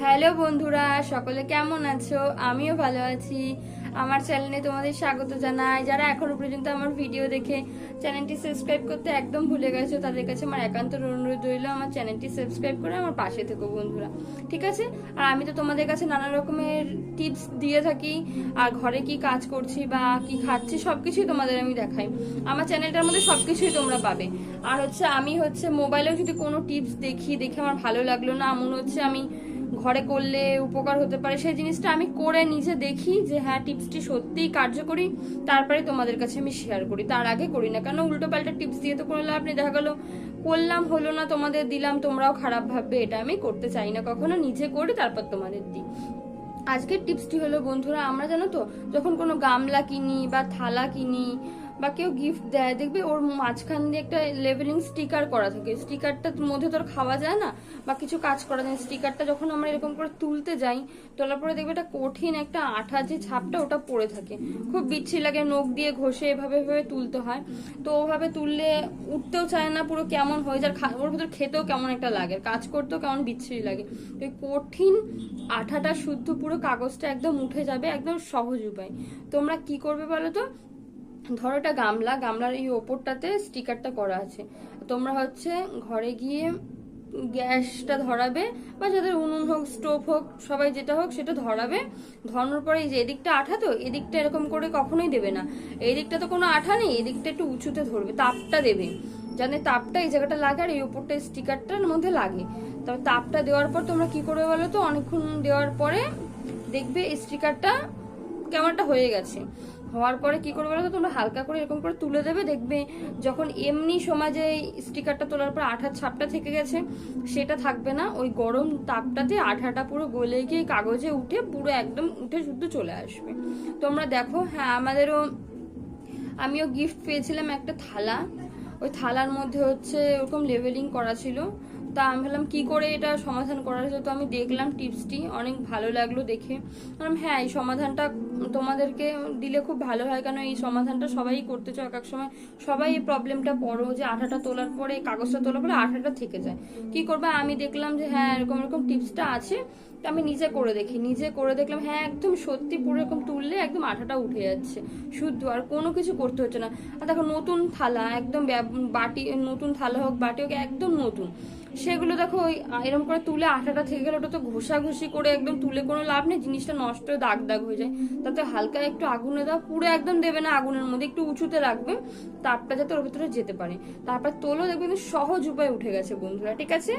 Hello বন্ধুরা, সকলে কেমন আছো? আমিও ভালো আছি। আমার চ্যানেলে তোমাদের স্বাগত জানাই। যারা এখনো পর্যন্ত আমার ভিডিও দেখে চ্যানেলটি সাবস্ক্রাইব করতে একদম ভুলে গেছো, তাদের কাছে আমার একান্ত অনুরোধ রইল আমার চ্যানেলটি সাবস্ক্রাইব করে আমার পাশে থেকো বন্ধুরা, ঠিক আছে? আর আমি তো তোমাদের কাছে নানা রকমের টিপস দিয়ে থাকি, আর ঘরে কি কাজ করছি বা কি খাচ্ছি সবকিছুই তোমাদের আমি দেখাই। আমার চ্যানেলটার মধ্যে সবকিছুই তোমরা পাবে। আর আমি মোবাইলেও যদি কোনো টিপস দেখে আমার ভালো লাগলো না, মনে হচ্ছে আমি ঘরে করলে উপকার হতে পারে, সেই জিনিসটা আমি করে নিজে দেখি যে হ্যাঁ টিপসটি সত্যিই কার্যকরী, তারপরে তোমাদের কাছে আমি শেয়ার করি। তার আগে করি না, কারণ উল্টো পাল্টা টিপস দিয়ে তো কোনো লাভ নেই। দেখা গেলো করলাম, হলো না, তোমাদের দিলাম, তোমরাও খারাপ ভাববে, এটা আমি করতে চাই না কখনো। নিজে করি তারপর তোমাদের দিই। আজকের টিপসটি হলো বন্ধুরা, আমরা জানো তো যখন কোনো গামলা কিনি বা থালা কিনি বা কেউ গিফট দেয়, দেখবে ওর মাঝখান দিয়ে একটা লেভেলিং স্টিকার করা থাকে। স্টিকারটার মধ্যে তো আর খাওয়া যায় না বা কিছু কাজ করা যায়। স্টিকারটা যখন আমরা এরকম করে তুলতে যাই, তোলার পরে দেখবে একটা কঠিন একটা আঠা যে ছাপটা ওটা পড়ে থাকে, খুব বিচ্ছিরি লাগে। নখ দিয়ে ঘষে এভাবে এভাবে তুলতে হয়, তো ওভাবে তুললে উঠতেও চায় না, পুরো কেমন হয়ে যায়, ওর ভিতর খেতেও কেমন একটা লাগে, কাজ করতেও কেমন বিচ্ছিরি লাগে। তো এই কঠিন আঠাটা শুদ্ধ পুরো কাগজটা একদম উঠে যাবে একদম সহজ উপায়। তোমরা কি করবে বলো তো? ধরো এটা গামলার এই ওপরটাতে স্টিকারটা করা আছে। তোমরা ঘরে গিয়ে গ্যাসটা ধরাবে, বা যাদের উনুন হোক স্টোভ হোক সবাই যেটা হোক সেটা ধরাবে। ধরানোর পরে এই যে এদিকটা আঠা, তো এদিকটা এরকম করে কখনোই দেবে না। এই দিকটা তো কোনো আঠা নেই, এদিকটা একটু উঁচুতে ধরবে, তাপটা দেবে, জানে তাপটা এই জায়গাটা লাগে আর এই উপরটা স্টিকারটার মধ্যে লাগে। তবে তাপটা দেওয়ার পর তোমরা কি করবে বলো তো? অনেকক্ষণ দেওয়ার পরে দেখবে স্টিকারটা কেমন একটা হয়ে গেছে। হওয়ার পরে কি করবে বলো তো? তোমরা হালকা করে এরকম করে তুলে দেবে, দেখবে যখন এমনি সময় যে স্টিকারটা তোলার পর আঠার ছাপটা থেকে গেছে সেটা থাকবে না, ওই গরম তাপটাতে আঠাটা পুরো গলে গিয়ে কাগজে উঠে পুরো একদম উঠে শুদ্ধ চলে আসবে। তোমরা দেখো, হ্যাঁ আমিও গিফট পেয়েছিলাম একটা থালা। ওই থালার মধ্যে ওরকম লেভেলিং করা ছিল। তা আমি ভাবলাম কি করে এটা সমাধান করা হয়েছে, তো আমি দেখলাম টিপসটি, অনেক ভালো লাগলো দেখে। ভাবলাম হ্যাঁ এই সমাধানটা তোমাদেরকে দিলে খুব ভালো হয়, কেন এই সমাধানটা সবাই করতে চায়। এক সময় সবাই এই প্রবলেমটা পড়ো যে আঠাটা তোলার পরে, কাগজটা তোলার পরে আঠাটা থেকে যায়, কি করবে? আমি দেখলাম যে হ্যাঁ এরকম এরকম টিপসটা আছে, তো আমি নিজে করে দেখলাম হ্যাঁ একদম সত্যি পুরো এরকম তুললে একদম আঠাটা উঠে যাচ্ছে শুদ্ধ, আর কোনো কিছু করতে হচ্ছে না। আর দেখো নতুন থালা, একদম বাটি, নতুন থালা হোক বাটি হোক একদম নতুন, সেগুলো দেখো ওই এরকম করে তুলে আঠাটা থেকে গেলে ওটা তো ঘষাঘষি করে একদম তুলে কোনো লাভ নেই, জিনিসটা নষ্ট হয়ে দাগ দাগ হয়ে যায়। তাতে হালকা একটু আগুনে দাও, পুরো একদম দেবে না আগুনের মধ্যে, একটু উঁচুতে রাখবে, তাপটা যাতে ওর ভিতরে যেতে পারে। তারপর তোলো, দেখবে সহজ উপায় উঠে গেছে বন্ধুরা, ঠিক আছে?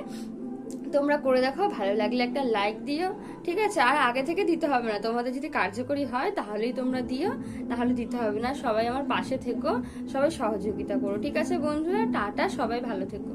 তোমরা করে দেখো, ভালো লাগলে একটা লাইক দিও, ঠিক আছে? আর আগে থেকে দিতে হবে না, তোমাদের যদি কার্যকরী হয় তাহলেই তোমরা দিও, তাহলে দিতে হবে না। সবাই আমার পাশে থেকো, সবাই সহযোগিতা করো, ঠিক আছে বন্ধুরা? টাটা, সবাই ভালো থেকো।